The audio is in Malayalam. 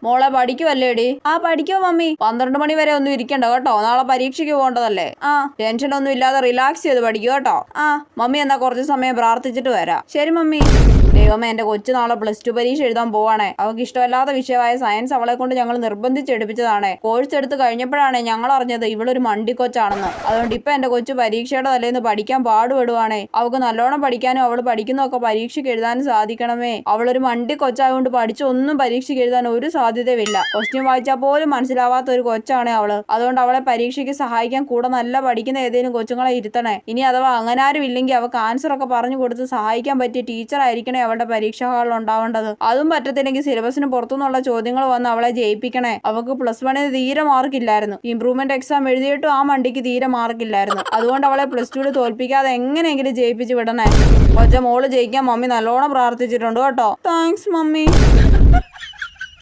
മോളെ പഠിക്കുവല്ലേടി? ആ പഠിക്കോ മമ്മി. 12 മണി വരെ ഒന്നും ഇരിക്കണ്ട കേട്ടോ, നാളെ പരീക്ഷയ്ക്ക് പോകേണ്ടതല്ലേ. ആ ടെൻഷൻ ഒന്നും ഇല്ലാതെ റിലാക്സ് ചെയ്ത് പഠിക്കൂ കേട്ടോ. ആ മമ്മി എന്നാ കുറച്ച് സമയം പ്രാർത്ഥിച്ചിട്ട് വരാം. ശരി മമ്മി. ദൈവമേ, എന്റെ കൊച്ചു നാളെ +2 പരീക്ഷ എഴുതാൻ പോവാണേ. അവൾക്ക് ഇഷ്ടമല്ലാത്ത വിഷയമായ സയൻസ് അവളെ കൊണ്ട് ഞങ്ങൾ നിർബന്ധിച്ചെടുപ്പിച്ചതാണ്. കോഴ്സ് എടുത്ത് കഴിഞ്ഞപ്പോഴാണ് ഞങ്ങൾ അറിഞ്ഞത് ഇവളൊരു മണ്ടിക്കൊച്ചാണെന്ന്. അതുകൊണ്ട് ഇപ്പൊ എന്റെ കൊച്ചു പരീക്ഷയുടെ തലേന്ന് പഠിക്കാൻ പാടുപെടുവാണേ. അവൾക്ക് നല്ലോണം പഠിക്കാനും അവൾ പഠിക്കുന്നതൊക്കെ പരീക്ഷയ്ക്ക് എഴുതാനും സാധിക്കണമേ. അവളൊരു മണ്ടിക്കൊച്ചായതുകൊണ്ട് പഠിച്ചൊന്നും പരീക്ഷയ്ക്ക് എഴുതാൻ ഒരു സാധ്യതയുമില്ല. ക്വസ്റ്റ്യൻ വായിച്ചാൽ പോലും മനസ്സിലാവാത്ത ഒരു കൊച്ചാണ് അവള്. അതുകൊണ്ട് അവളെ പരീക്ഷയ്ക്ക് സഹായിക്കാൻ കൂടെ നല്ല പഠിക്കുന്ന ഏതെങ്കിലും കൊച്ചുങ്ങളെ ഇരുത്തണേ. ഇനി അഥവാ അങ്ങനെ ആരും ഇല്ലെങ്കിൽ അവൾക്ക് ആൻസർ ഒക്കെ പറഞ്ഞു കൊടുത്ത് സഹായിക്കാൻ പറ്റിയ ടീച്ചർ ആയിരിക്കണേ അവളുടെ പരീക്ഷാ ഹാളിൽ ഉണ്ടാവേണ്ടത്. അതും പറ്റത്തില്ലെങ്കിൽ സിലബസിന് പുറത്തുനിന്നുള്ള ചോദ്യങ്ങൾ വന്ന് അവളെ ജയിപ്പിക്കണേ. അവൾക്ക് +1 തീരെ മാർക്കില്ലായിരുന്നു. ഇംപ്രൂവ്മെന്റ് എക്സാം എഴുതിയിട്ടും ആ മണ്ടിക്ക് തീരെ മാർക്കില്ലായിരുന്നു. അതുകൊണ്ട് അവളെ +2 തോൽപ്പിക്കാതെ എങ്ങനെയെങ്കിലും ജയിപ്പിച്ച് വിടണേ. മോള് ജയിക്കാൻ മമ്മി നല്ലോണം പ്രാർത്ഥിച്ചിട്ടുണ്ട് കേട്ടോ. Thanks mummy.